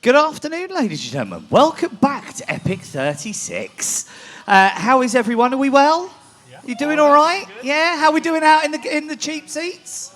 Good afternoon, ladies and gentlemen. Welcome back to EPIC36. How is everyone? Are we well? Yeah. You doing all right? Yeah. How are we doing out in the cheap seats?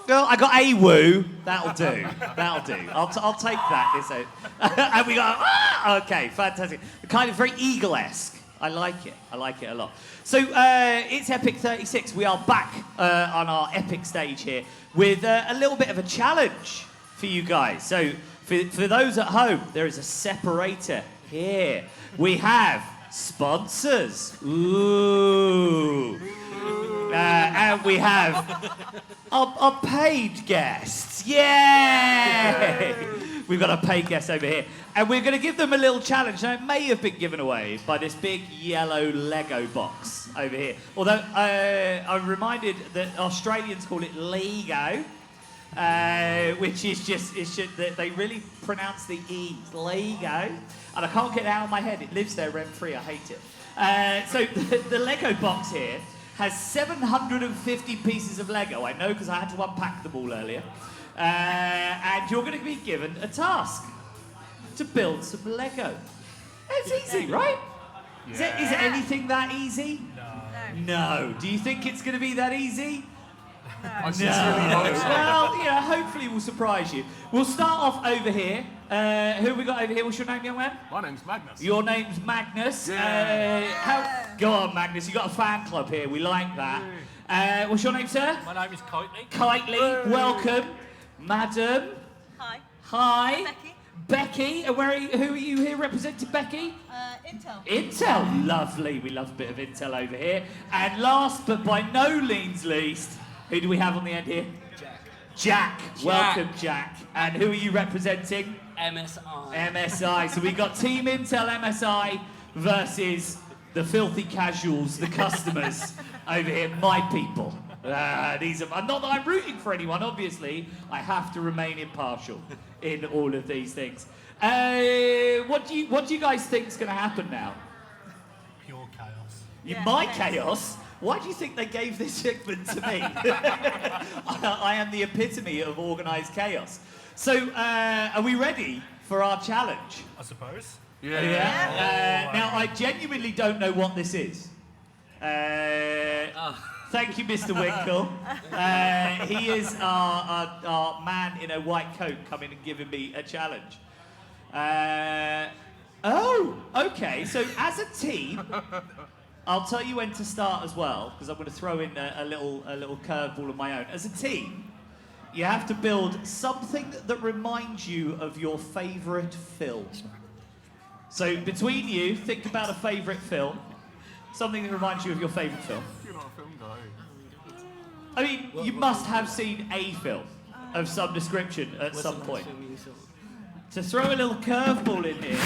Well, I got a woo. That'll do. That'll do. I'll take that. And we got okay, fantastic. Kind of very Eagle-esque. I like it. I like it a lot. So it's EPIC36. We are back on our Epic stage here with a little bit of a challenge for you guys. So for those at home, there is a separator here. We have sponsors. Ooh. And we have our paid guests. Yay! We've got a paid guest over here. And we're going to give them a little challenge. Now, it may have been given away by this big yellow Lego box over here. Although I'm reminded that Australians call it Lego. Which is just that they really pronounce the E, Lego, and I can't get it out of my head. It lives there rent-free. I hate it. So the Lego box here has 750 pieces of Lego. I know because I had to unpack them all earlier. And you're going to be given a task to build some Lego. It's easy, right? Yeah. Is it anything that easy? No. Do you think it's going to be that easy? I sincerely hope so. Well, yeah, hopefully we'll surprise you. We'll start off over here. Who have we got over here? What's your name, young man? My name's Magnus. Your name's Magnus. Go on, Magnus. You've got a fan club here. We like that. What's your name, sir? My name is Kitely. Kitely, welcome. Madam. Hi. Hi. Becky. Becky. And who are you here representing, Becky? Intel. Intel. Lovely. We love a bit of Intel over here. And last but by no means least, who do we have on the end here? Jack. Welcome, Jack. And who are you representing? MSI. MSI. So we've got Team Intel MSI versus the filthy casuals, the customers over here, my people. These are not that I'm rooting for anyone, obviously. I have to remain impartial in all of these things. What do you guys think is going to happen now? Pure chaos. My chaos? Why do you think they gave this segment to me? I am the epitome of organised chaos. So, are we ready for our challenge? I suppose. Yeah. Now, I genuinely don't know what this is. Thank you, Mr. Winkle. He is our man in a white coat coming and giving me a challenge. Okay. So, as a team... I'll tell you when to start as well, because I'm going to throw in a little curveball of my own. As a team, you have to build something that reminds you of your favourite film. So between you, think about a favourite film, something that reminds you of your favourite film. You're not a film guy. I mean, you must have seen a film of some description at some point. To throw a little curveball in here.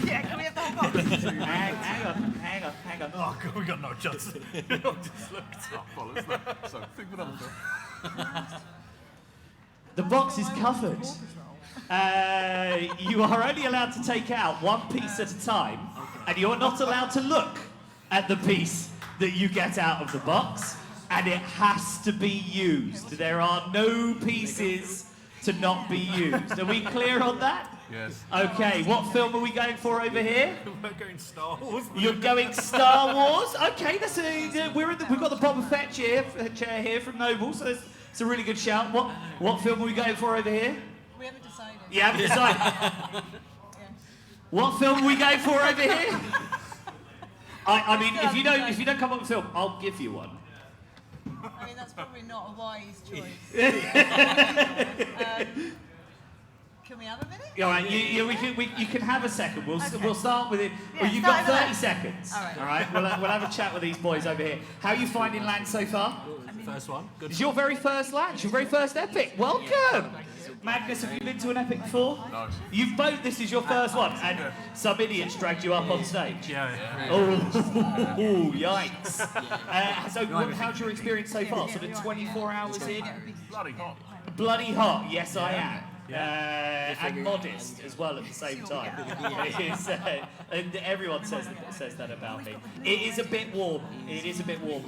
Yeah, can we have the whole box? Hang on. Oh, God, we got no chance. I just looked up, follows that. So, think of another film. The box is covered. You are only allowed to take out one piece at a time, and you're not allowed to look at the piece that you get out of the box, and it has to be used. There are no pieces to not be used. Are we clear on that? Yes. Okay, what film are we going for over here? We're going Star Wars. You're going Star Wars? Okay, we've got the Boba Fett chair here from Noble, so it's a really good shout. What film are we going for over here? We haven't decided. You haven't decided? Yeah. What film are we going for over here? I mean, if you don't come up with a film, I'll give you one. I mean, that's probably not a wise choice. Can we have a minute? All right, you can have a second. We'll start with it. Yeah, Well, you've got start 30 with seconds. All right. All right. We'll have a chat with these boys over here. How are you finding LAN so far? First one. Good. It's your very first LAN. It's your very first Epic. Welcome. Magnus, have you been to an Epic before? No. You've both. This is your first one, and some idiots dragged you up on stage. Yeah. Oh, yikes. So, how's your experience so far? Sort of 24 hours in? Bloody hot. Bloody hot. Yes, I am. And modest as well at the same time. And everyone says that about me. It is a bit warm.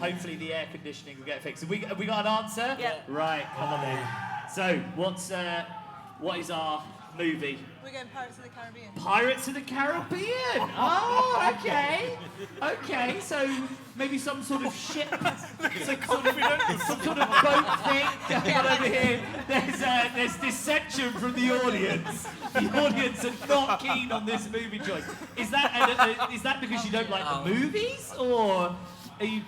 Hopefully the air conditioning will get fixed. Have we got an answer? Yeah. Right, come on then. So, What is our movie? We're going Pirates of the Caribbean. Pirates of the Caribbean. Oh, okay. Okay, so maybe some sort of ship, some sort of boat thing going on over here. There's dissension from the audience. The audience are not keen on this movie choice. Is that because you don't like the movies, or are you?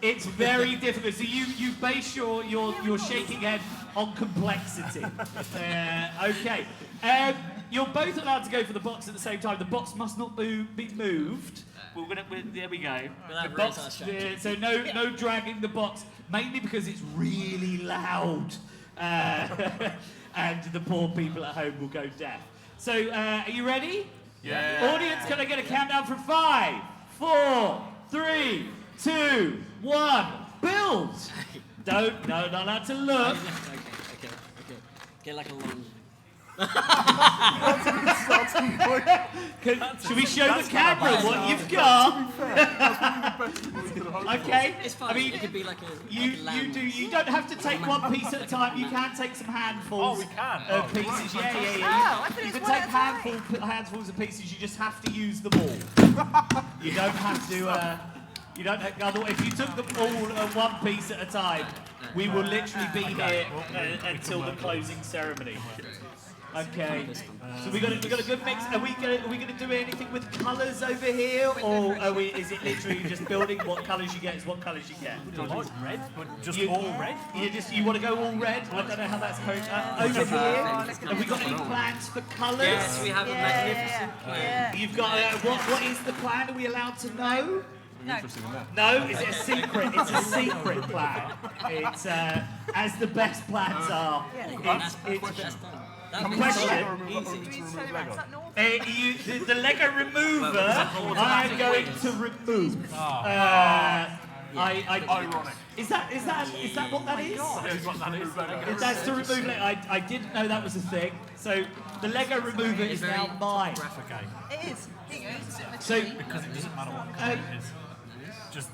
It's very difficult. So you base your shaking head on complexity. Okay. You're both allowed to go for the box at the same time. The box must not be moved. There we go. The box, so no dragging the box, mainly because it's really loud, and the poor people at home will go deaf. So are you ready? Yeah. Audience, can I get a countdown from 5, 4, 3, 2, 1, build! Not allowed to look. Okay. Get like a long. Should we show the camera what you've got? Okay. It's fine. I mean, it could be like a. you don't have to take one piece at a time. You can take some handfuls. Oh, we can. Of pieces. Yeah. Oh, I thought You it can was take one at a time. handfuls of pieces. You just have to use them all. You don't have to. You don't. If you took them all one piece at a time, we will literally be here until the closing ceremony. Okay. So we got a good mix. Are we gonna do anything with colours over here, or is it literally just building? What colours you get is what colours you get. Red, but just You- all red. You want to go all red? I don't know how that's going. Over here, have we got any plans for colours? Yes, we have a magnificent plan. Yeah. You've got what is the plan? Are we allowed to know? Interesting on that. No, is it a secret? It's a secret plan. It's as the best plans are. That's It's best done. question. Do we turn around? Is that normal? The Lego remover, I'm going to remove. Ironic. Is that what that is? That is what that is. That's to remove Lego. I didn't know that was a thing. So the Lego remover is now mine. Okay. It is. Here you go. Sit on a So tree. Because it doesn't matter what colour it is. Just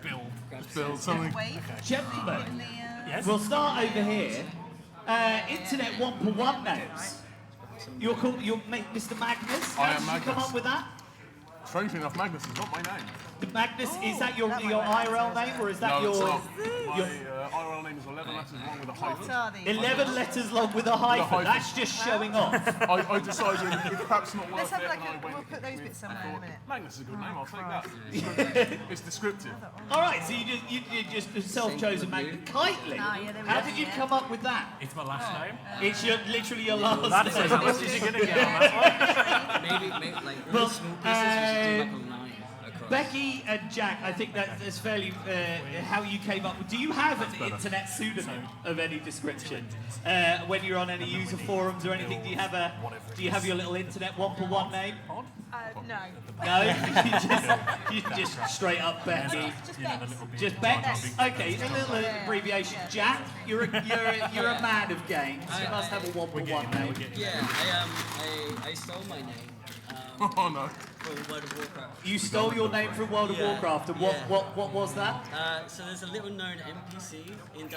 build. Build something. Wave. gentlemen, In the, Yes. we'll start over here. Internet 1-for-1 names. You're Mr. Magnus. I How am did you come Magnus. up with that? Strangely enough, Magnus is not my name. Magnus, is that your IRL name, or is that No, it's your not. My IRL name is 11 letters long with a what hyphen. are these? 11 letters long with a hyphen? hyphen. That's just showing off. I decided it's perhaps not Let's worth have it, like and I a. went We'll put those with- bits somewhere I in a thought, minute. Magnus is a good name, I'll take that. It's descriptive. All right, so you just self-chosen Magnus. Kitely, Ah, yeah, there we how go, did you yeah. come up with that? It's my last name. It's literally your last That's name. as much as you're gonna get on that one. Maybe like Well, really small pieces. We should do like a line across. Becky and Jack, I think that's fairly how you came up with. Do you have an internet pseudonym of any description? When you're on any user forums or anything, do you have your little internet 1-for-1 name? No. No, you just straight up Becky. Just Bex. Just Bex. Okay, a little abbreviation. Jack, you're a man of games. You must have a 1-for-1 name. Yeah, I stole my name Oh no. for World of Warcraft. You stole your name from World of Yeah, Warcraft, and yeah. what was that? So there's a little known NPC in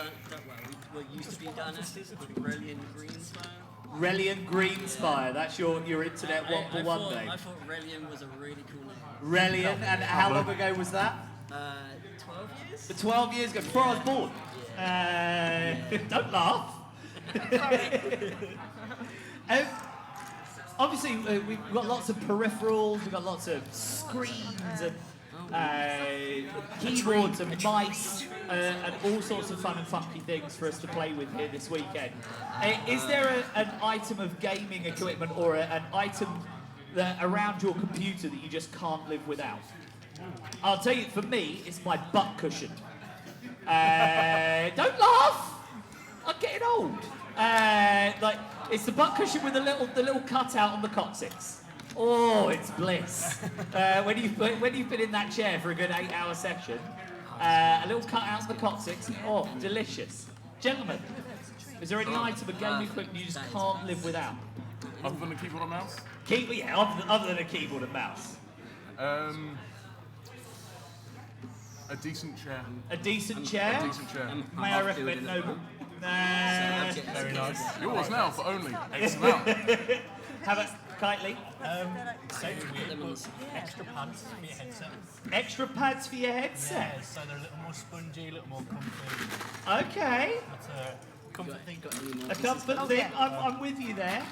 what used to be Dynasties called Relian Greenspire. Relian Greenspire. That's your internet 1-for-1 name. I thought Relian was a really cool name. Relian, and how long ago was that? 12 years? 12 years ago, before I was born. Don't laugh. Obviously, we've got lots of peripherals, we've got lots of screens and keyboards and mice and all sorts of fun and funky things for us to play with here this weekend. Is there an item of gaming equipment or an item around your computer that you just can't live without? I'll tell you, for me, it's my butt cushion. Don't laugh! I'm getting old. It's the butt cushion with the little cutout on the coccyx. Oh, it's bliss. When you've been in that chair for a good 8-hour session, a little cutout on the coccyx. Oh, delicious. Gentlemen, is there any item of gaming equipment you just can't live without? Other than a keyboard and mouse? Other than a keyboard and mouse. A decent chair. A decent chair. A decent chair. May I recommend Noble? Very nice. Yours now for only X amount. How about Kitely? Same with extra pads for your headset. Extra pads for your headset? Yeah, so they're a little more spongy, a little more comfy. Okay. That's a comfort thing. A comfort thing. I'm with you there.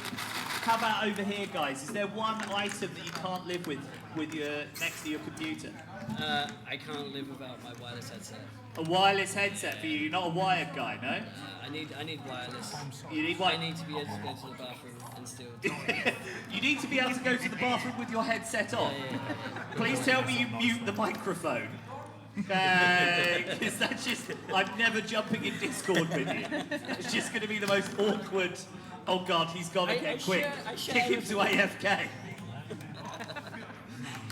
How about over here, guys? Is there one item that you can't live with your next to your computer? I can't live without my wireless headset. A wireless headset for you. You're not a wired guy, no? I need wireless. You need I one. need to be able to go to the bathroom and still. You need to be able to go to the bathroom with your headset on. Please tell me you mute the microphone. Because that's just, I'm never jumping in Discord with you. It's just going to be the most awkward. Oh God, he's got to get quick. Kick him to AFK.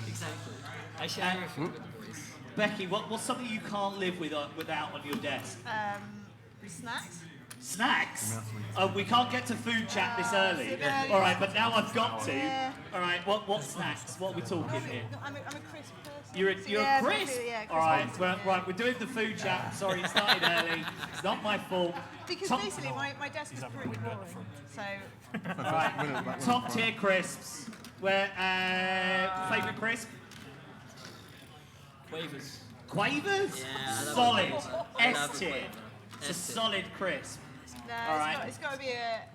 Exactly. I share everything with the boys. Becky, what's something you can't live without on your desk? Snacks? Snacks? Oh, we can't get to food chat this early. no, All right, but now I've got to. Yeah. All right, what snacks? What are we talking here? I'm a crisp person. You're Yeah, a crisp? yeah, crisp All right, person. right, we're doing the food chat. Sorry, it started early. It's not my fault. Because Top- basically my desk is pretty boring. So All right, top tier crisps. Where favourite crisp? Quavers. Quavers? Yeah, I love Solid. Quavers. I S love tier. Quavers. It's a S tier. solid crisp. no, All right. it's got to be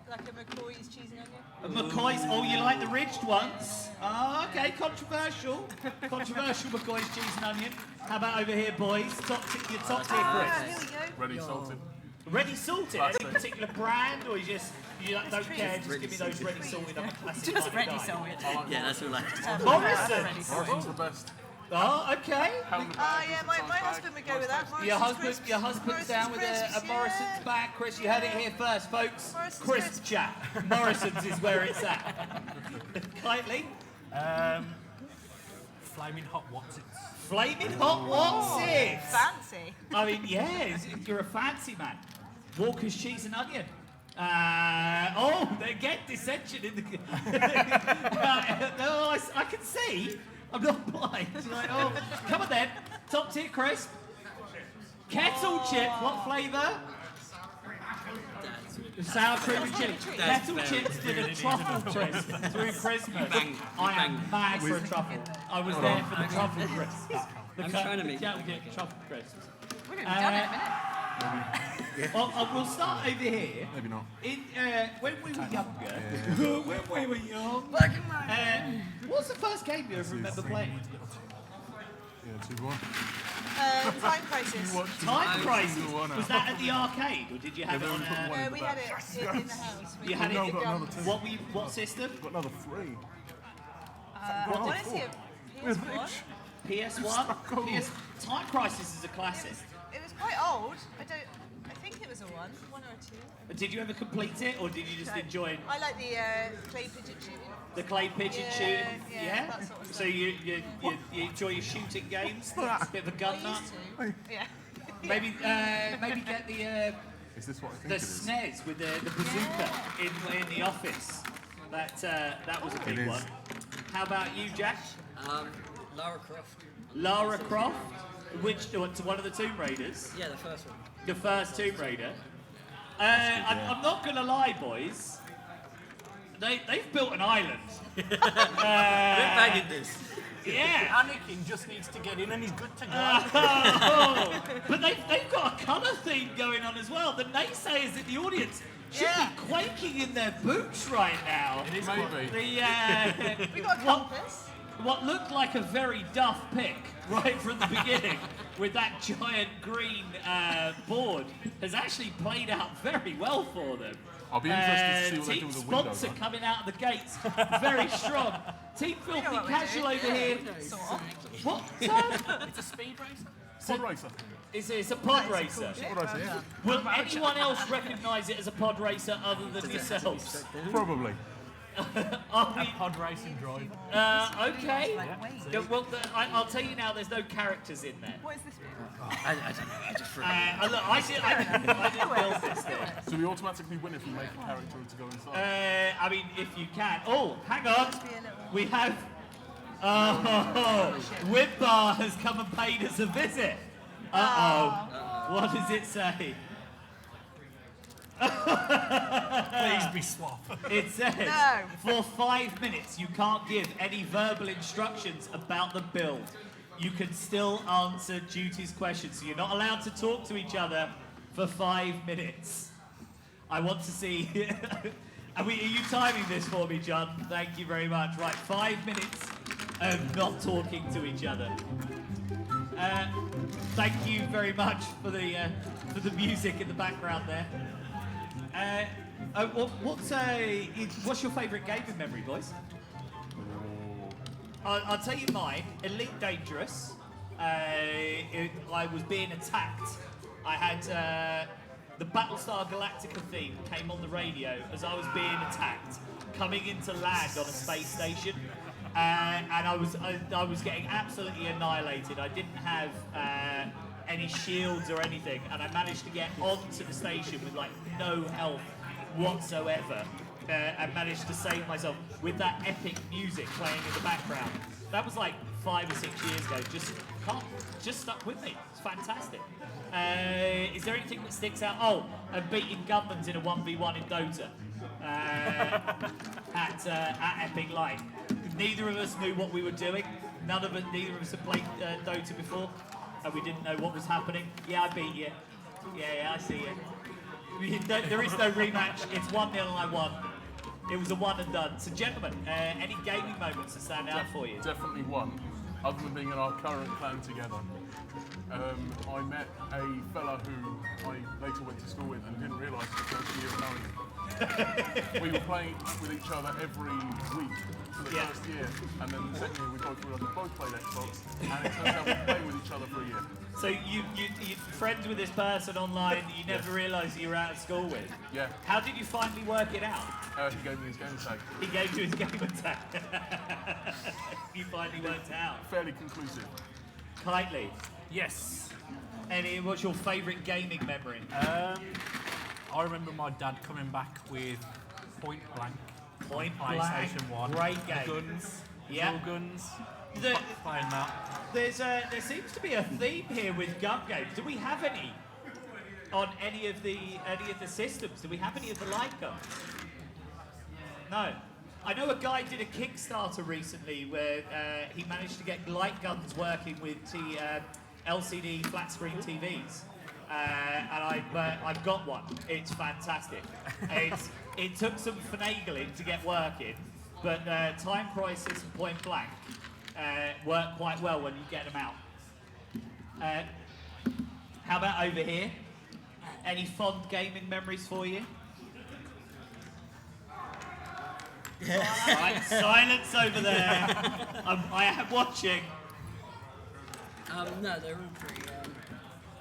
like a McCoy's cheese and onion. McCoy's, oh, you like the ridged ones? Oh, okay, controversial. Controversial McCoy's cheese and onion. How about over here, boys? Your top tier Ah, crisps. here we go. Ready salted. Ready salted? Any Classic. particular brand, or you don't care? Just give me those ready salted. I'm a classic Just kind of ready guy. salted. Yeah, that's all I. Morrison's. Morrison's the best. Oh, okay. Pound the Ah, bag, yeah, inside my bag, husband would go with that. Your Morrison's husband's crisps. down with Morrison's a crisps, Morrison's yeah. bag. Chris, you heard it here first, folks. Morrison's Crisp crisps. chat. Morrison's is where it's at. Kitely. Flaming hot Watsits. Flaming hot Watsits. Fancy. I mean, yeah, you're a fancy man. Walker's cheese and onion. They get dissension in the. No, I can see. I'm not blind. You're like, oh, come on then. Top tier crisp. Kettle chip. What flavour? Sour cream and chili. That's Kettle very chips did a truffle crisp through Christmas. Bang, I am bang. mad for a truffle. I was there for the truffle crisps. I'm trying to make Yeah, it we look get truffle crisps. We're going to be done in a minute. Well, we'll start over here. Maybe not. When we were younger, when we were young, what's the first game you ever remember playing? Yeah, 2-1. Time Crisis. Time Crisis. Single one Was that at the arcade, or did you have it on then we put a? one- No, we had it in the house. You had it. No, got another two. What system? Got another 3. Honestly, PS1. PS1. Time Crisis is a classic. It was quite old. I think it was a one or a two. Did you ever complete it, or did you just enjoy I like the clay pigeon shooting. the clay pigeon Yeah, shooting? yeah, that sort of So you enjoy your shooting games? Bit of a gun I nut. used to. Yeah. Maybe get the Is this what I think the it is? SNES with the bazooka in the office. That was a big is. one. How about you, Jack? Lara Croft. Lara Croft, one of the Tomb Raiders, Yeah, the first one. the first Tomb Raider. I'm not gonna lie, boys. They've built an island. We're bagging this. Yeah. Anakin just needs to get in and he's good to go. But they've got a colour theme going on as well. The naysayers in the audience should Yeah. be quaking in their boots right now. Maybe. We got a compass. What looked like a very duff pick right from the beginning with that giant green board has actually played out very well for them. I'll be interested to see what they do Team with the windows. sponsor coming out of the gates very strong. Team Filthy what we Casual do. over here. Sort of. What? It's a speed racer. Pod racer. It's a pod racer. Pod racer, yeah. Will anyone else recognise it as a pod racer other than yourselves? Probably. Are we, Pod racing drive. okay. Yeah, well, I'll tell you now. There's no characters in there. What is this? I don't know. I just threw it. Look, I didn't build this thing. So we automatically win if we make a character to go inside. I mean, if you can. Oh, hang on. Be a little. We have. Oh, Whipbar has come and paid us a visit. Uh oh. What does it say? Please be swap. It says, No. for 5 minutes, you can't give any verbal instructions about the build. You can still answer Duty's questions, so you're not allowed to talk to each other for 5 minutes. I want to see... Are you timing this for me, John? Thank you very much. Right, 5 minutes of not talking to each other. Thank you very much for the music in the background there. What's your favourite gaming memory, boys? I'll tell you mine. Elite Dangerous. I was being attacked. I had the Battlestar Galactica theme came on the radio as I was being attacked, coming into land on a space station, and I was getting absolutely annihilated. I didn't have any shields or anything, and I managed to get onto the station with like no health whatsoever, and managed to save myself with that epic music playing in the background. That was like 5 or 6 years ago. Just stuck with me. It's fantastic. Is there anything that sticks out? Oh, beating Gunmans in a 1v1 in Dota at EPIC.LAN. Neither of us knew what we were doing. Neither of us had played Dota before, and we didn't know what was happening. Yeah, I beat you. Yeah, I see you. There is no rematch. It's 1-0 and I won. It was a one and done. So, gentlemen, any gaming moments that stand out for you? Definitely one. Other than being in our current clan together. I met a fella who I later went to school with and didn't realise for the first year of knowing him. We were playing with each other every week for the first year, and then the second year we both played Xbox, and it turns out we played with each other for a year. So you're friends with this person online that you never realised you were out of school with? Yeah. How did you finally work it out? He gave me his game tag. He gave you his game tag. You finally worked it out. Fairly conclusive. Kitely, Yes. what's your favourite gaming memory? I remember my dad coming back with Point Blank. Point PlayStation Blank, 1. great The game. guns. Yeah. Dual guns. The- Playing that. There seems to be a theme here with gun games. Do we have any on any of the systems? Do we have any of the light guns? No. I know a guy did a Kickstarter recently where he managed to get light guns working with LCD flat screen TVs, and I've got one. It's fantastic. It took some finagling to get working, but Time Crisis and Point Blank work quite well when you get them out. How about over here? Any fond gaming memories for you? Right, silence over there. I am watching. No, they're all pretty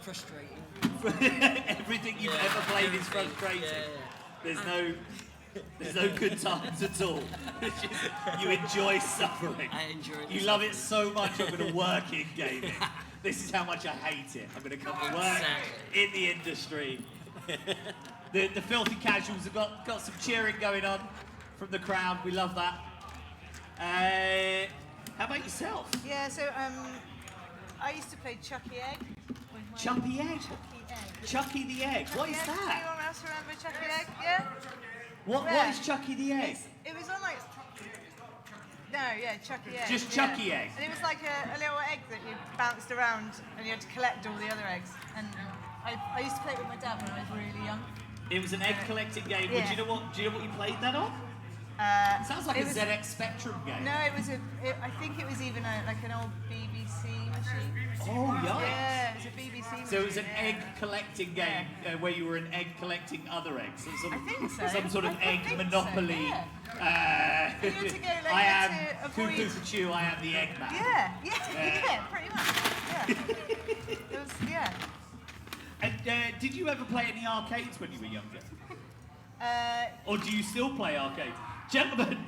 frustrating. Everything you've ever played is frustrating. Yeah. There's no good times at all. It's just, you enjoy suffering. I enjoy it. You love it so much I'm going to work in gaming. This is how much I hate it. I'm going to come to work in the industry. The filthy casuals have got some cheering going on from the crowd. We love that. How about yourself? Yeah, so I used to play Chucky Egg. With my Chucky Egg? Chucky Egg. Chucky the Egg. What is Chucky Egg. that? Anyone else remember Chucky Egg? Yeah? What Yeah. is Chucky the Egg? It was on like... No, yeah, Chucky Egg. Just yeah. Chucky Egg. And it was like a little egg that you bounced around and you had to collect all the other eggs. And I used to play it with my dad when I was really young. It was an egg collecting game. Yeah. Do you know what you played that on? Sounds like it a was- ZX Spectrum game. No, I think it was even like an old BBC machine. Oh, yikes. Yeah, it was a BBC machine. So it was an egg yeah. collecting game where you were an egg collecting other eggs. I think so. Some sort of I egg think so, monopoly. yeah. Uh, You had to go, like, I you am had to avoid- Cuckoo for Chew, I am the egg man. Yeah, pretty much. Yeah. It was, yeah. And did you ever play any arcades when you were younger? Or do you still play arcades? Gentlemen,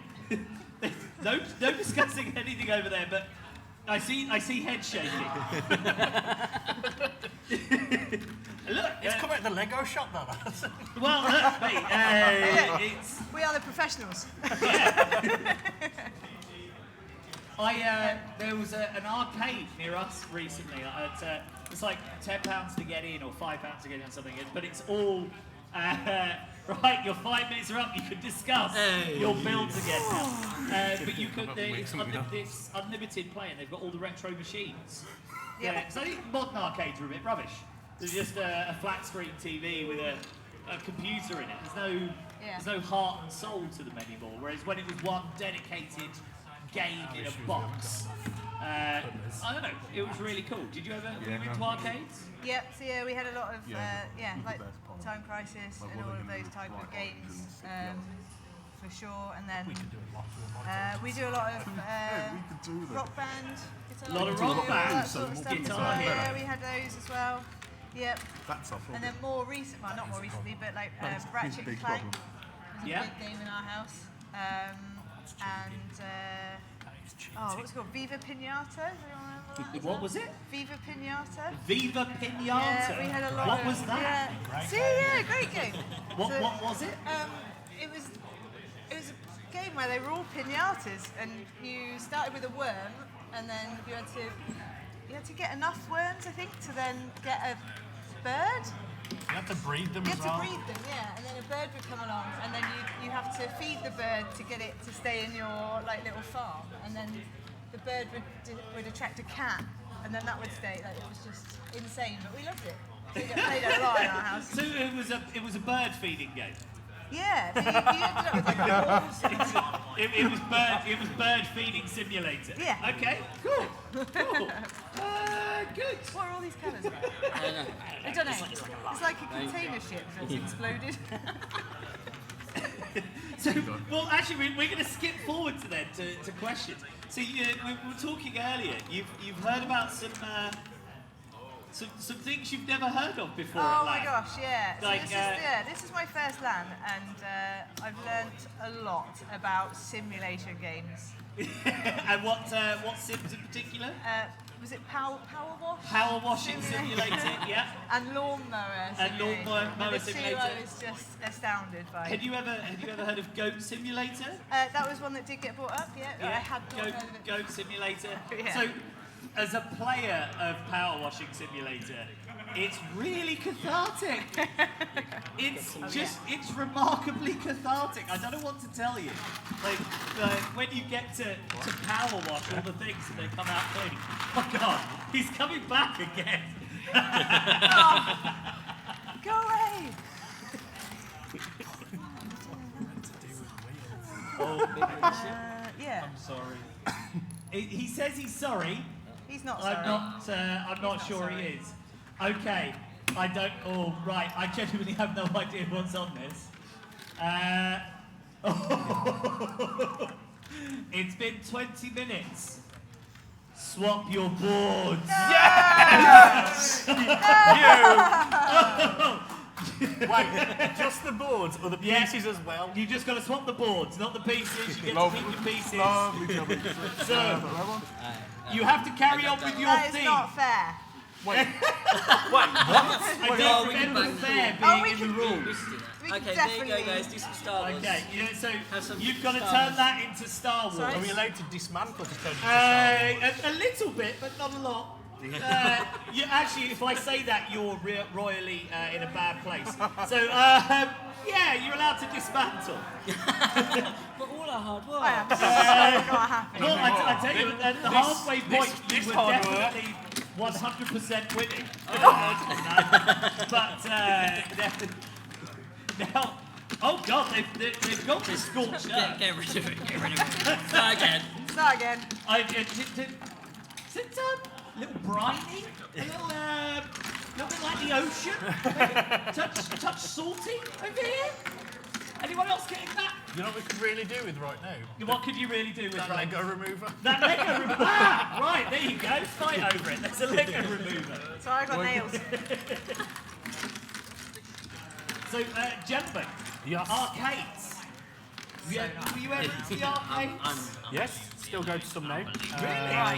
no discussing anything over there, but I see head shaking. Look, It's come out of the Lego shop, though. well, look, mate, it's... We are the professionals. There was an arcade near us recently. It's like £10 to get in or £5 to get in or something, but it's all Right, your 5 minutes are up. You can discuss your builds again now. But you could, it's unlimited play, and they've got all the retro machines. Yeah, because I think modern arcades are a bit rubbish. There's just a flat screen TV with a computer in it. There's no heart and soul to them anymore. Whereas when it was one dedicated game in a box, I don't know, it was really cool. Did you ever were you into arcades? Yep, so yeah, we had a lot of, like Time Crisis and all of those type of games, for sure. And then we do a lot of rock band, guitar. A lot of rock band, that sort of stuff as guitar well. hero. Yeah, we had those as well. Yep. That's awful. And then more recent, well not more recently, but like Ratchet and Clank was a big game in our house. What's it called? Viva Pinata? Does anyone remember that? What was it? Viva Pinata. Viva Pinata. Yeah, we had a lot. What was that? Yeah, great game. What was it? It was a game where they were all pinatas, and you started with a worm, and then you had to get enough worms, I think, to then get a bird. You have to breed them You as have well. to breed them, yeah, and then a bird would come along, and then you have to feed the bird to get it to stay in your like little farm, and then the bird would attract a cat, and then that would stay. Like it was just insane, but we loved it. We played it a lot in our house. So it was a bird feeding game. Yeah, but you ended up with like a horse. It was bird feeding simulator. Yeah. Okay. Cool. Good. What are all these colours about? I don't know. It's like a container ship that's exploded. So, well, actually, we're going to skip forward to questions. So we were talking earlier. You've heard about some things you've never heard of before. Oh at my LAN. gosh, yeah. So Like, this is my first LAN, and I've learnt a lot about simulation games. And what sims in particular? Was it Power Wash? Power washing simulator, yeah. And lawnmower And simulator. lawnmower The two simulator. I was just astounded by. Had you ever heard of Goat Simulator? That was one that did get brought up, yeah. I had not heard of it. Goat Simulator. Yeah. So, as a player of Power Washing Simulator, it's really cathartic. It's remarkably cathartic. I don't know what to tell you. Like when you get to power wash all the things and they come out clean. Oh God, he's coming back again. Go away! Yeah. I'm sorry. He says he's sorry. He's not sorry. I'm not sure he is. Okay. I don't. Oh, right. I genuinely have no idea what's on this. It's been 20 minutes. Swap your boards. Yes! Wait, just the boards or the pieces as well? You just got to swap the boards, not the pieces. You get to keep your pieces. So, you have to carry on with your That thing. is not fair. Wait, I what? don't we can remember bang fair them. being we in can- the rules. We can Okay, there you definitely... go, guys. Do some Star Wars. Okay, so Have some you've got to Star turn Wars. that into Star Wars. Sorry? Are we allowed to dismantle to turn into A little bit, but not a lot. You actually, if I say that, you're royally in a bad place. So, yeah, you're allowed to dismantle. But all our hard work. I am so not happy. Well, I tell you, at the halfway point, you this were hard work. definitely 100% winning. But now, oh God, they've got this scorched earth. Get rid of it. Get rid of it. Start again. Start again. Is it little briny? A little bit like the ocean? touch salty over here? Anyone else getting that? You know what we could really do with right now? What could you really do with That right Lego remover. That Lego remover. Ah, right, there you go. Fight over it. There's a Lego remover. So I got nails. So, gentlemen, Yes. arcades. Were you ever to the arcades? Yes, still go to some now. Really?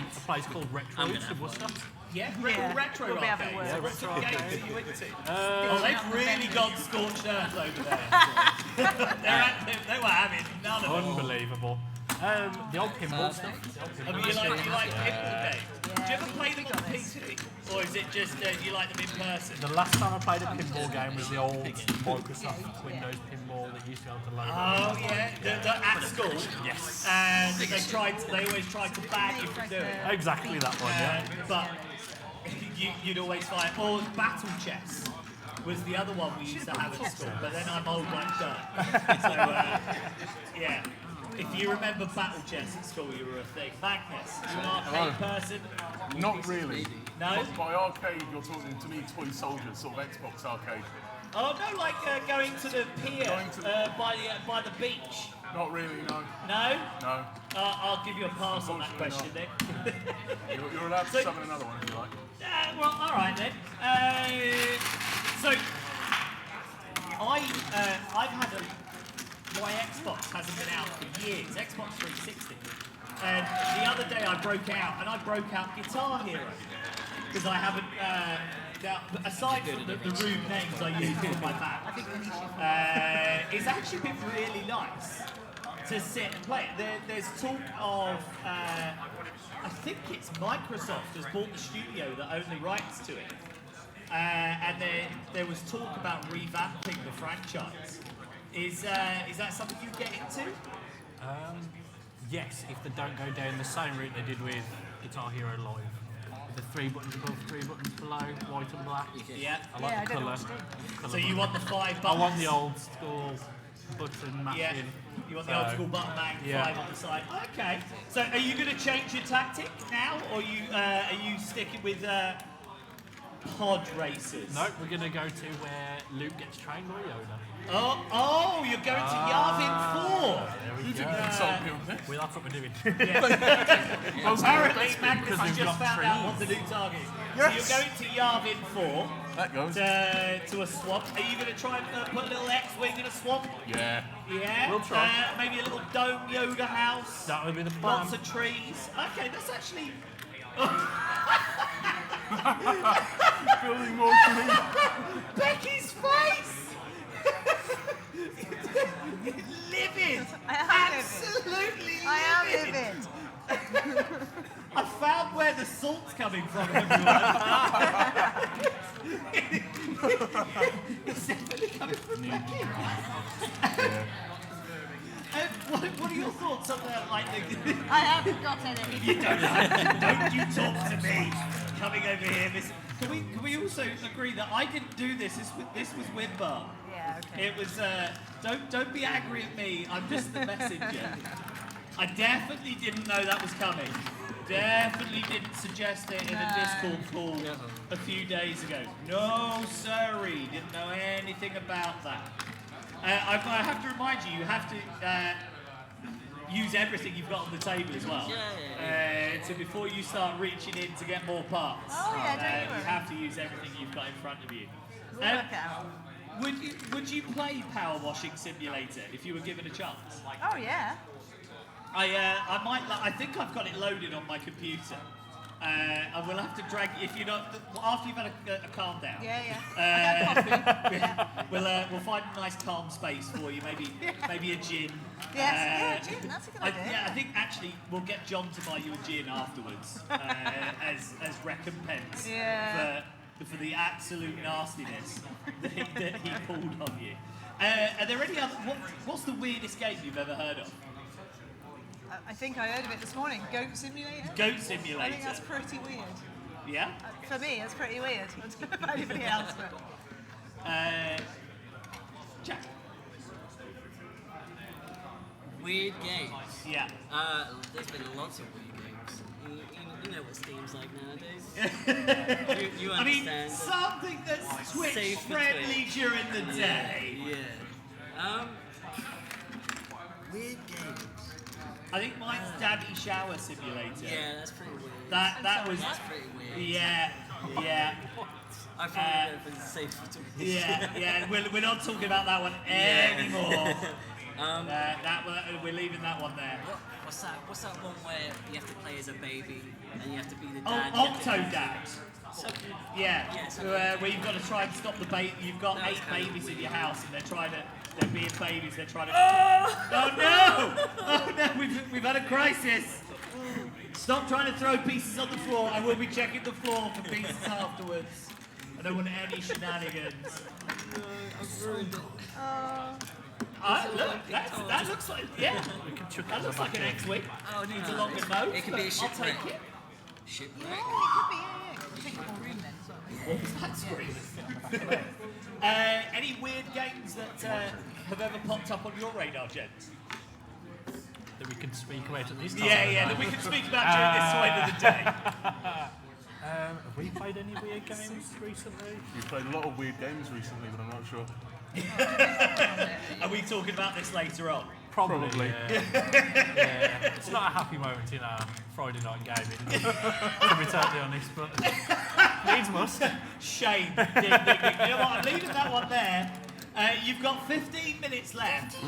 A place called Retros in Worcester. Yeah, Yeah, retro we'll be having arcades. words. What sort of games are you into? Uh, They've really gone scorched earth over there. They were having none of it. Unbelievable. The old pinball stuff. I mean, you like pinball games? ever play them on PC? Or is it just you like them in person? The last time I played a pinball game was the old Microsoft Windows pinball that used to be able to load. Oh yeah, at school. Yes. And they always tried to ban you from doing it. Exactly that one, yeah. But you'd always find, or Battle Chess was the other one we used to have at school, but then I'm old like dirt. So, yeah. If you remember Battle Chess at school, you were a thing. Magnus, you an arcade person? Not really. No? By arcade, you're talking to me Toy Soldiers, sort of Xbox arcade. Oh no, like going to the pier by the beach. Not really, no. No? No. I'll give you a pass on that question then. You're allowed to summon another one if you like. Well, all right then. So, I've had my Xbox hasn't been out for years. Xbox 360. And the other day I broke out Guitar Hero because I haven't. Now, aside from the rude names I use for my Mac, it's actually been really nice to sit and play it. There's talk of. I think it's Microsoft has bought the studio that only writes to it. And there was talk about revamping the franchise. Is that something you get into? Yes, if they don't go down the same route they did with Guitar Hero Live. With the 3 buttons above, 3 buttons below, white and black. Yeah. I like the colour. So you want the 5 buttons? I want the old school button matching. Yeah. You want the old school button bang, 5 on the side. Okay. So are you going to change your tactic now, or are you sticking with pod races? No, we're going to go to where Luke gets trained by Yoda. Oh, you're going to Yavin 4. You didn't consult me on this. Well, that's what we're doing. Apparently, Magnus Because has we've just got found out what the new target is. Yes. So you're going to Yavin 4 That goes. to a swamp. Are you going to try and put a little X-Wing in a swamp? Yeah. Yeah? We'll try. Maybe a little dome Yoda house. That would be the plan. Lots of trees. Okay, that's actually... Building more trees. Becky's face! Livid! I am Absolutely livid! I am livid. I found where the salt's coming from, everyone. It's definitely coming from Becky. What are your thoughts on that? I haven't got any. You don't you talk to me. Coming over here. Can we also agree that I didn't do this? This was Winbar. Yeah, okay. It was. Don't be angry at me. I'm just the messenger. I definitely didn't know that was coming. Definitely didn't suggest it in a Discord call a few days ago. No, sorry, didn't know anything about that. I have to remind you, you have to use everything you've got on the table as well. So before you start reaching in to get more parts, you have to use everything you've got in front of you. We'll work out. Would you play Power Washing Simulator if you were given a chance? Oh yeah. I might. I think I've got it loaded on my computer. I will have to drag if you're not after you've had a calm down. Yeah. We'll find a nice calm space for you. Maybe a gin. Yes. Gin. That's a good idea. I think actually we'll get John to buy you a gin afterwards as recompense for the absolute nastiness that he pulled on you. Are there any other? What's the weirdest game you've ever heard of? I think I heard of it this morning. Goat Simulator? Goat Simulator. I think that's pretty weird. Yeah? For me, it's pretty weird. I don't know about anybody else, but... Jack? Weird games. Yeah. There's been lots of weird games. You know what Steam's like nowadays. you I mean, understand. something that's Twitch Safe for friendly Twitch. during the day. Yeah. Weird games. I think mine's Daddy Shower Simulator. Yeah, that's pretty weird. That was. That's pretty weird. Yeah. I probably don't think it's safe for Twitch. Yeah. We're not talking about that one anymore. We're leaving that one there. What's that one where you have to play as a baby and you have to be the Oh, dad? Octodad. Yeah, Yes, where you've got to try and stop the baby. You've got 8 babies in your house, and they're being babies. They're trying to. Oh no! Oh no! We've had a crisis. Stop trying to throw pieces on the floor. I will be checking the floor for pieces afterwards. I don't want any shenanigans. I've ruined it. Look, that looks like, yeah, that looks like an X-Wing. Oh, it needs a longer nose. It could be a I'll shipwreck. take it. Shipwreck. Yeah, it could be, yeah. Take more room then. What was that scream? Any weird games that have ever popped up on your radar, gents? That we can speak about at this time. Yeah, that we can speak about during this point of the day. Have we played any weird games recently? We've played a lot of weird games recently, but I'm not sure. Are we talking about this later on? Probably. Yeah. Yeah. It's not a happy moment in our Friday night gaming, to be totally honest, but needs must. Shame. Ding, ding, ding. You know what? I'm leaving that one there. You've got 15 minutes left.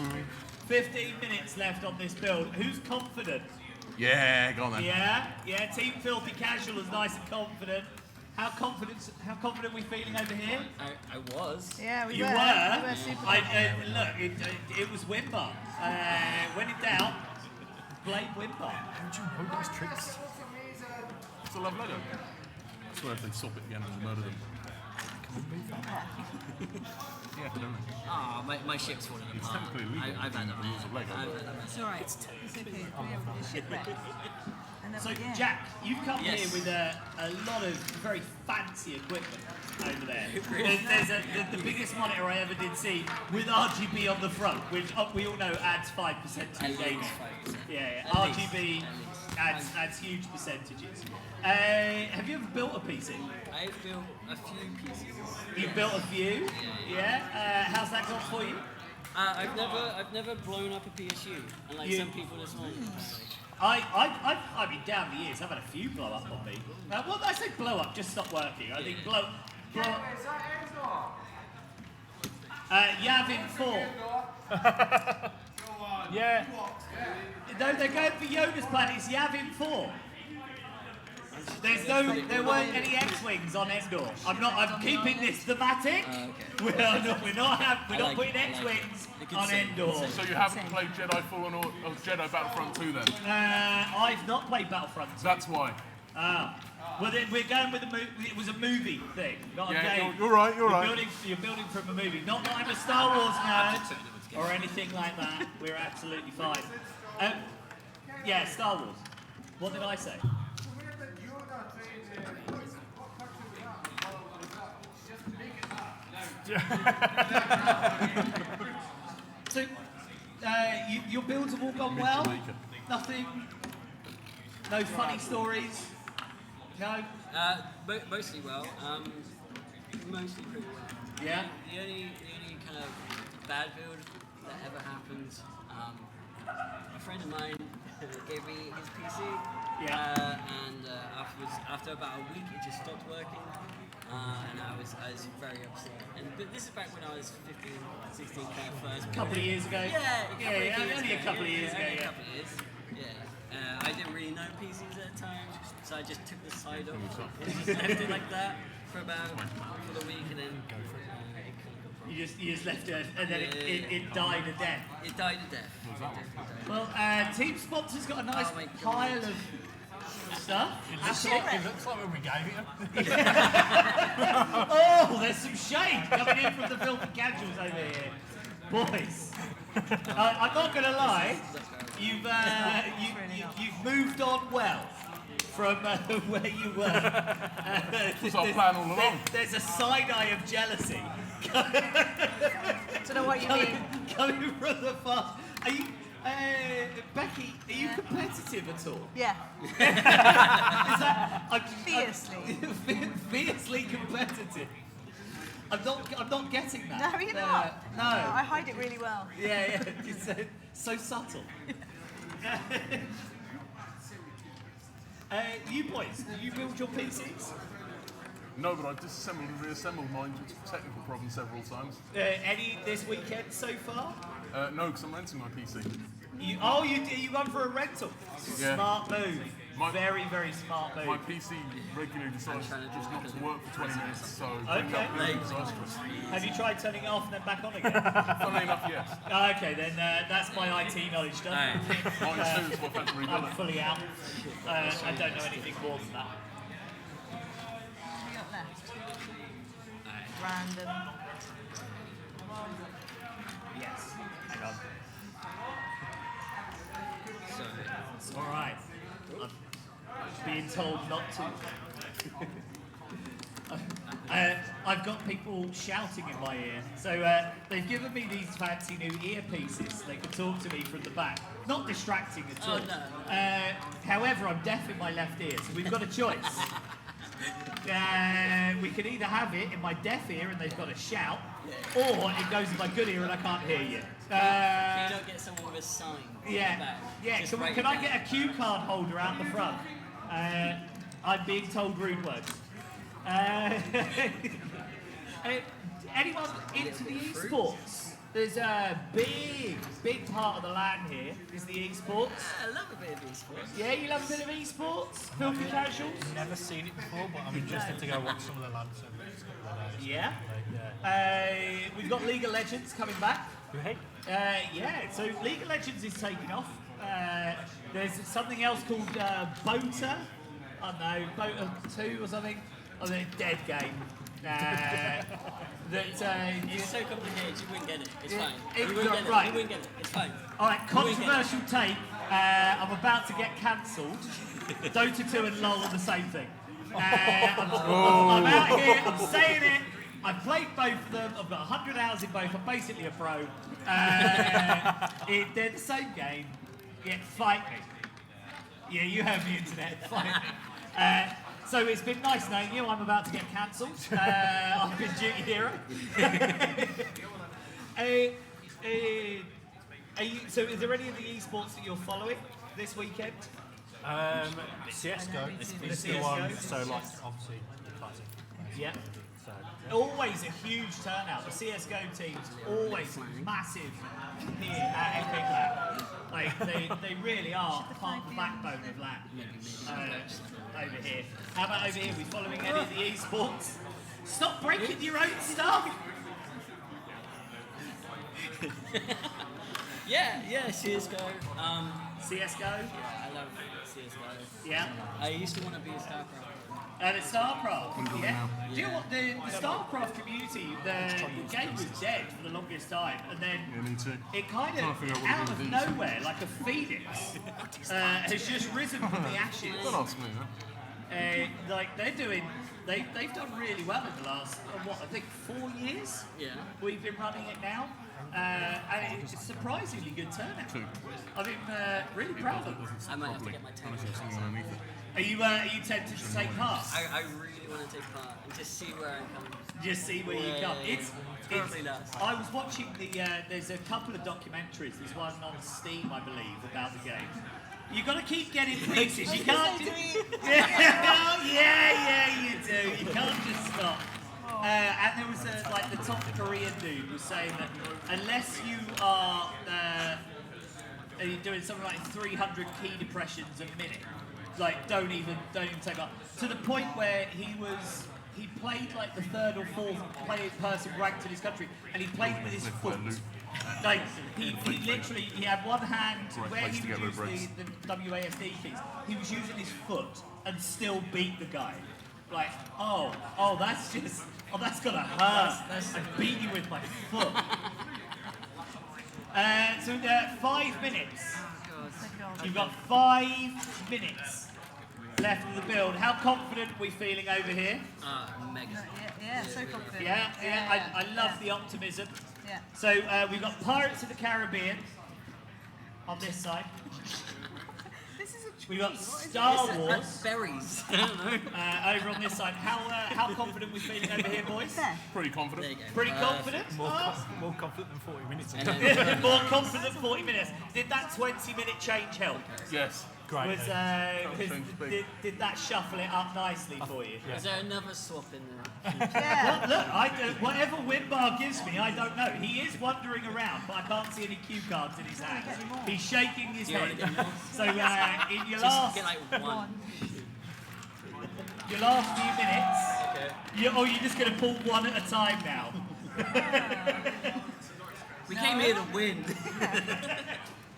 15 minutes left on this build. Who's confident? Yeah, go on then. Yeah. Team Filthy Casual is nice and confident. How confident are we feeling over here? I was. Yeah, we You were. were? We were super Look, it was Wimbar. When in doubt, blame Wimbar. How do you know those tricks? It's a love letter. I swear if they stop it again, I'll murder them. Yeah, I don't know. Ah, my ship's falling It's apart. technically illegal. I've had in the rules of Lego. It's alright. It's okay. We have the shipwreck. And then, So, yeah. Jack, you've come Yes. here with a lot of very fancy equipment over there. There's the biggest monitor I ever did see with RGB on the front, which we all know adds 5% to At your gaming. least 5%. Yeah, At least, RGB at least. adds huge percentages. Have you ever built a PC? I've built a few pieces. You've built a few? Yeah. How's that gone for you? I've never blown up a PSU, unlike some people this morning. I mean, down the years, I've had a few blow up on me. Well, I say blow up, just stop working. I think blow. Yavin 4. Yeah. No, they're going for Yoda's plan. It's Yavin 4. There weren't any X-wings on Endor. I'm keeping this thematic. We're not like putting it, I like it. X-wings You can on say- Endor. So you haven't played Jedi Fallen or Jedi Battlefront 2 then? I've not played Battlefront 2. That's why. Well, then we're going with it was a movie thing, not a Yeah, game. you're right, you're right. You're building from a movie. Not that I'm a Star Wars nerd or anything like that. We're absolutely fine. Yeah, Star Wars. What did I say? So, your builds have all gone well? Nothing? No funny stories? No? Mostly well. Mostly pretty well. Yeah? The only kind of bad build that ever happened, a friend of mine gave me his PC, and after about a week, it just stopped working, and I was very upset. But this is back when I was 15, 16, kind of first. A couple of years ago? Only a couple of years ago, yeah. Yeah. I didn't really know PCs at the time, so I just took the side off and just left it like that for the week, and then it kind of got wrong. You just left it, and then it died a death. It died a death. It definitely died. Well, Team Sponsor's got a nice Oh my God. pile of stuff. It looks like when we gave it. Oh, there's some shade coming in from the filthy casuals over here. Boys, I'm not going to lie, you've moved on well from where you were. That's our plan all along. There's a side eye of jealousy Don't know what you mean. coming from the fast. Are you, Becky, are you competitive at all? Yeah. Is that Fiercely. fiercely competitive? I'm not getting that. No, you're not. No. I hide it really well. Yeah. It's so subtle. You boys, do you build your PCs? No, but I've disassembled and reassembled mine due to technical problems several times. Any this weekend so far? No, because I'm renting my PC. You run for a rental. Yeah. Smart move. Very, very smart move. My PC regularly decides just not to work for 20 minutes, so Okay. disastrous. Have you tried turning it off and then back on again? Funnily enough, yes. Okay, then that's my IT knowledge done. Mine too, so I've had to rebuild I'm it. fully out. I don't know anything more than that. What have we got left? Random. Yes. Hang on. All right. I'm being told not to. I've got people shouting in my ear. So they've given me these fancy new earpieces. They can talk to me from the back. Not distracting at all. However, I'm deaf in my left ear, so we've got a choice. We can either have it in my deaf ear and they've got to shout, or it goes in my good ear and I can't hear you. Can you not get someone with a sign? Yeah. Just Can, write can it I down. get a cue card holder out the front? I'm being told rude words. Anyone into the esports? There's a big part of the LAN here is the esports. I love a bit of esports. Yeah, you love a bit of esports? Filthy casuals? Never seen it before, but I'm interested to go watch some of the LANs over the next couple of days. Yeah. Yeah. We've got League of Legends coming back. Hey. Yeah, so League of Legends is taking off. There's something else called Bota. I don't know, Bota 2 or something. Oh, the dead game. It's so complicated, you wouldn't get it. It's fine. it- You wouldn't get it. right. You wouldn't get it. It's fine. All right, controversial take. I'm about to get cancelled. Dota 2 and LoL are the same thing. I'm out here, I'm saying it. I've played both of them. I've got 100 hours in both. I'm basically a pro. They're the same game. Yeah, fight me. Yeah, you heard me, internet. Fight me. So it's been nice knowing you. I'm about to get cancelled. I've been duty hero. So is there any of the esports that you're following this weekend? CSGO is the CS:GO? one, so like obviously the classic. Yeah. So Always a huge turnout. The CS:GO team's always massive here at EPIC.LAN. Like they really are part of the backbone of LAN over here. How about over here? We following any of the esports? Stop breaking your own stuff. Yeah, CSGO. CS:GO. I love CSGO. Yeah. I used to want to be a StarCraft. And it's StarCraft. Yeah. Do you know what the StarCraft community? The game was dead for the longest time, and then Yeah, me too. it kind Trying to figure of out out what of we're gonna do. nowhere, like a phoenix, has just risen from the ashes. Don't ask me that. Like they've done really well in the last I think 4 years. Yeah. We've been running it now, and it's a surprisingly good turnout. I've been really proud of them. I might have to get my tank. Something underneath it. Are you tempted to take part? I really want to take part and just see where I'm coming. Just see where you come. It's totally nuts. I was watching there's a couple of documentaries. There's one on Steam, I believe, about the game. You got to keep getting pieces. You can't. Yeah, you do. You can't just stop. And there was like the top Korean dude was saying that unless you are doing something like 300 key depressions a minute, like don't even take up. To the point where he played like the third or fourth person ranked in his country, and he played with his foot. Like he had one hand where he would use the WASD keys. He was using his foot and still beat the guy. Like that's gonna hurt. I beat you with my foot. So 5 minutes. You've got 5 minutes left of the build. How confident are we feeling over here? Mega. Yeah, so confident. Yeah. I love the optimism. Yeah. So we've got Pirates of the Caribbean on this side. This is a treat. We've got What is Star this? Wars Berries. I don't know. over on this side. How confident are we feeling over here, boys? There. Pretty There confident. you go. Pretty confident? more confident than 40 minutes And ago. then, More confident 40 minutes. Did that 20-minute change help? Yes. Great. Did that shuffle it up nicely for you? Is there another swap in there? Yeah. Well, look, whatever Wimbar gives me, I don't know. He is wandering around, but I can't see any cue cards in his hand. He's shaking his You wanna head. get more? So in your Just last get like one. few minutes, Okay. you're just going to pull one at a time now. We came here to win.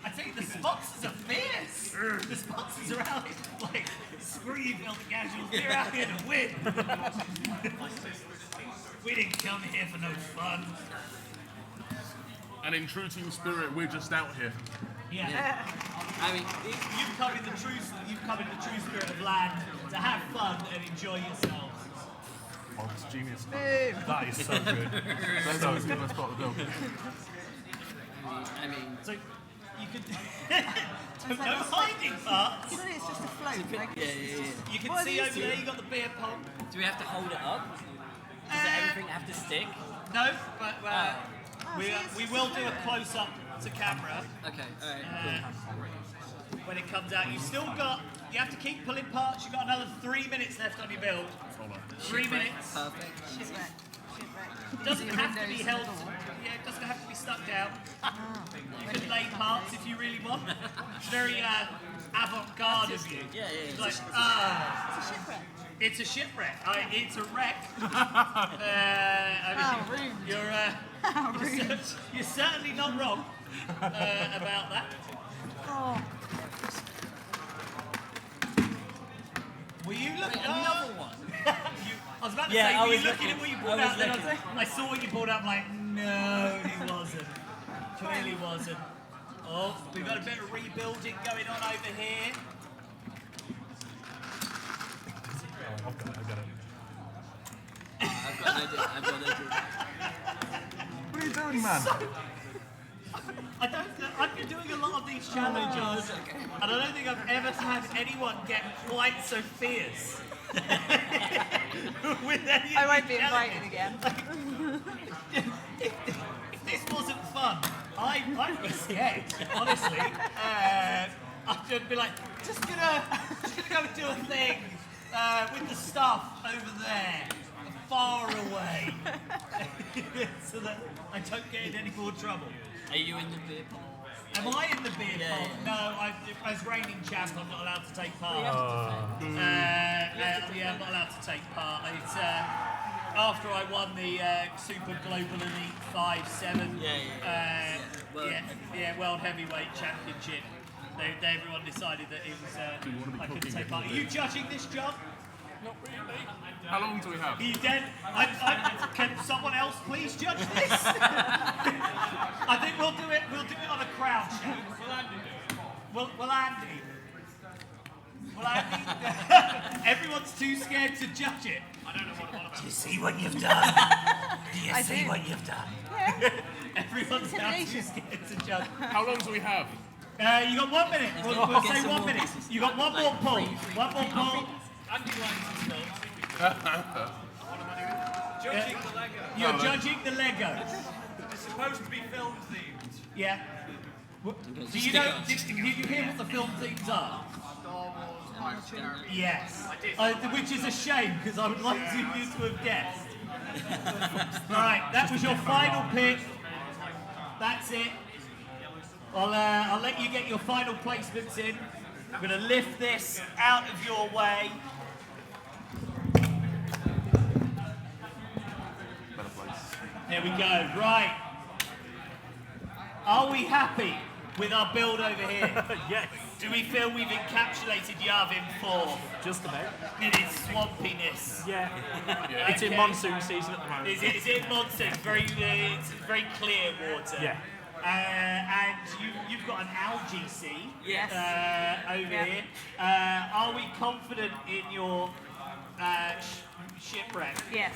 I tell you, the sponsors are fierce. The sponsors are out here like, screw you, filthy casuals. We're out here to win. We didn't come here for no fun. And in true team spirit, we're just out here. Yeah. I mean, You've come in the true spirit of LAN to have fun and enjoy yourselves. Oh, it's genius. Boom. That is so good. That's always the best part of the build. I mean, So you could no hiding parts. Surely it's just a float. Like, You can What are see these over there you got the beer pong. do we have to hold it up? Does everything have to stick? No, but we it's just will a do a float. close up to camera Okay, alright, when it comes out. You have to keep pulling parts. You've got another 3 minutes left on your build. 3 minutes. Perfect. Shipwreck. Shipwreck. Doesn't Easy have to be windows held. in the door. Yeah, it doesn't have to be stuck down. You can lay parts if you really want. It's very avant-garde of you. Yeah, yeah, It's yeah. like, It's a shipwreck. it's a shipwreck. It's a wreck. How rude. How rude. You're certainly not wrong about that. Oh, Were you looking? Another one. I was about to Yeah, say, I were you was looking looking. at what you I pulled was out? Then looking. I saw what you pulled out. I'm like, no, he wasn't. Clearly wasn't. Oh, we've got a bit of rebuilding going on over here. I've got it. I've got an idea. What are you doing, man? I've been doing a lot of these challenges, and I don't think I've ever had anyone get quite so fierce. With any I of won't these be invited challenges. again. If this wasn't fun, I'd be scared, honestly. I'd just be like, just gonna go and do a thing with the stuff over there, far away, so that I don't get in any more trouble. Are you in the beer pong? Am I in the beer Yeah, pong? yeah. No, as reigning champ, I'm not allowed to take part. You have to defend. Yeah, I'm not allowed to take part. It's after I won the Super Global Elite 5-7. World Heavyweight Championship. Everyone decided that it was I couldn't take part. Are you judging this, John? Not really. How long do we have? Are you dead? Can someone else please judge this? I think we'll do it. We'll do it on a crowd show. Will Andy? Will Andy? Everyone's too scared to judge it. I don't know what I'm on about. Do you see what you've done? Do you I see do. what you've done? Yeah. Everyone's now too Intimidation. scared to judge. How long do we have? You got 1 minute. We'll Get say some 1 more minute. pieces. You got one more pull. Free. One more pull. Judging the Lego. You're judging the Lego. It's supposed to be film themed. Yeah. Do you know? Did you hear what the film themes are? Yes. Which is a shame because I would like you to have guessed. Right, that was your final pick. That's it. I'll let you get your final placements in. I'm going to lift this out of your way. Better place. There we go. Right. Are we happy with our build over here? Yes. Do we feel we've encapsulated Yavin for Just about. in its swampiness? Yeah. It's in Okay. monsoon season at the moment. Is it monsoon? It's very clear water. Yeah. And you've got an algae sea Yes. over Yeah. here. Are we confident in your shipwreck? Yes.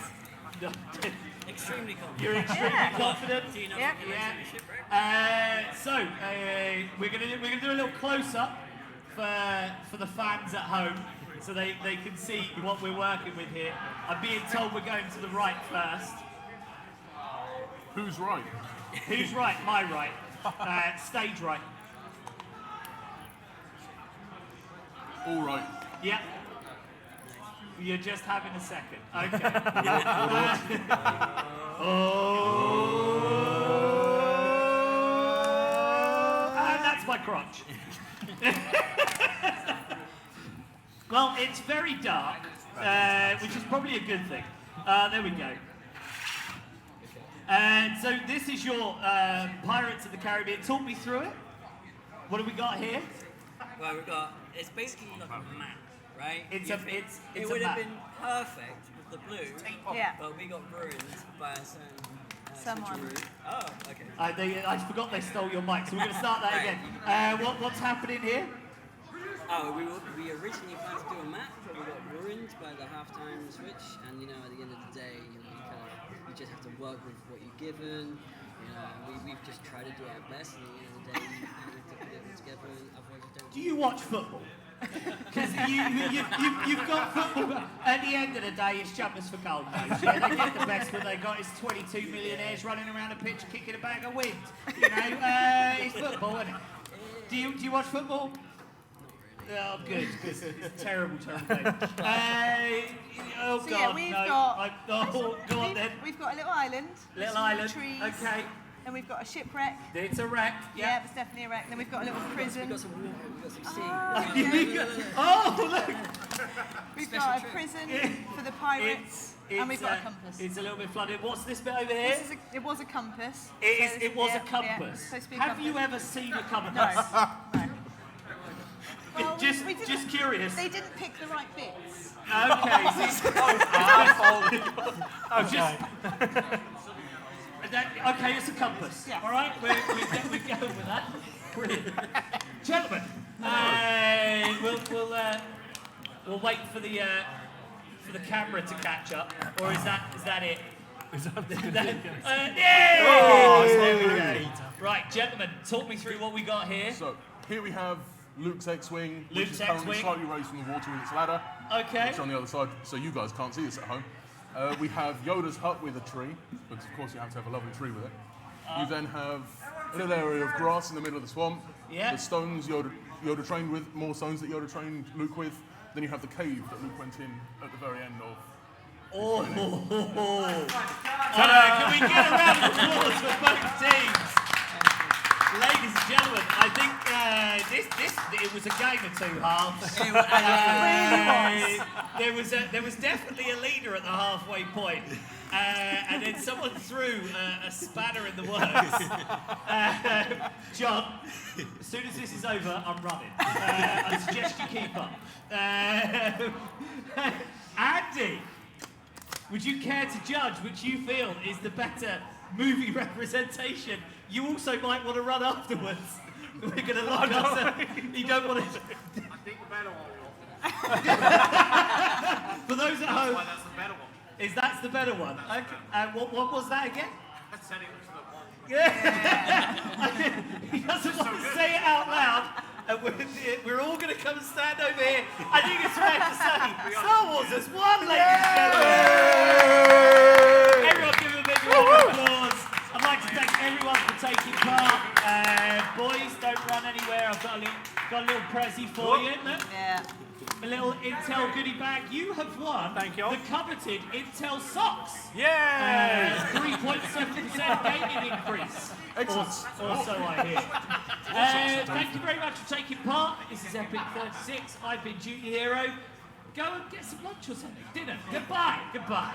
Extremely confident. You're extremely Yeah. confident. Do you know Yeah. if you're in a shipwreck? We're gonna do a little close up for the fans at home, so they can see what we're working with here. I'm being told we're going to the right first. Who's right? Who's right? My right. Stage right. All right. Yeah. You're just having a second. Okay. And that's my crotch. Well, it's very dark, which is probably a good thing. There we go. And so this is your Pirates of the Caribbean. Talk me through it. What have we got here? Well, we've got, it's basically like a map, right? It's it a would have map. been perfect with the blue, Yeah. but we got ruined by a certain Someone. switcheroo. Oh, okay. I forgot they stole your mic, so we're going to start that again. What's happening here? Oh, we originally planned to do a map, but we got ruined by the halftime switch. And at the end of the day, you just have to work with what you're given. We've just tried to do our best, and at the end of the day, you have to put it together. And otherwise, you don't. Do you watch football? Because you've got football. At the end of the day, it's jumpers for gold, mate. Yeah, they get the best what they got. It's 22 millionaires running around the pitch kicking a bag of wind. It's football, isn't it? Do you watch football? Oh, good, because it's a terrible thing. Oh, So God, yeah, we've no. got. Go on then. We've got a little island. with Little some island, Trees. okay. Then we've got a shipwreck. It's a wreck, Yeah, yeah. it's definitely a wreck. Then we've got a little prison. We've got some water, we've got some sea. Oh, look! We've Special got a trip. prison for the pirates. And we've got a compass. It's a little bit flooded. What's this bit over here? It was a compass. It was Yeah, a compass. supposed to be a Have you compass. ever seen a compass? No. No. Well, just we didn't- just curious. They didn't pick the right bits. Okay. Okay, it's a compass. Yeah. All right, we're going with that. Brilliant, gentlemen. We'll wait for the camera to catch up, or is that it? Yeah! Right, gentlemen, talk me through what we got here. So here we have Luke's X-Wing, which Luke's is currently X-Wing. slightly raised from the water with its ladder. Okay. It's on the other side, so you guys can't see this at home. We have Yoda's hut with a tree, because of course you have to have a lovely tree with it. You then have a little area of grass in the middle of the swamp. Yeah. The stones Yoda trained with, more stones that Yoda trained Luke with. Then you have the cave that Luke went in at the very end of. Can we get a round of applause for both teams? Ladies and gentlemen, I think it was a game of two halves. There was definitely a leader at the halfway point, and then someone threw a spanner in the works. John, as soon as this is over, I'm running. I suggest you keep up. Andy, would you care to judge which you feel is the better movie representation? You also might want to run afterwards. We're going to lock ourselves. You don't want to. I think the better one will. For those at home, That's the better one. that's the better one. Okay. What was that again? I said it was the one. Yeah. He doesn't want to say it out loud. And we're all going to come and stand over here. I think it's fair to say Star Wars has won, ladies and gentlemen. Everyone give him a big round of applause. I'd like to thank everyone for taking part. Boys, don't run anywhere. I've got a little prezi for you. Look. Yeah. A little Intel goodie bag. You have won Thank you. the coveted Intel socks. Yay! 3.7% gaming increase. Excellent. Or so I hear. Thank you very much for taking part. This is EPIC36. I've been Junior Hero. Go and get some lunch or something. Dinner. Goodbye. Goodbye.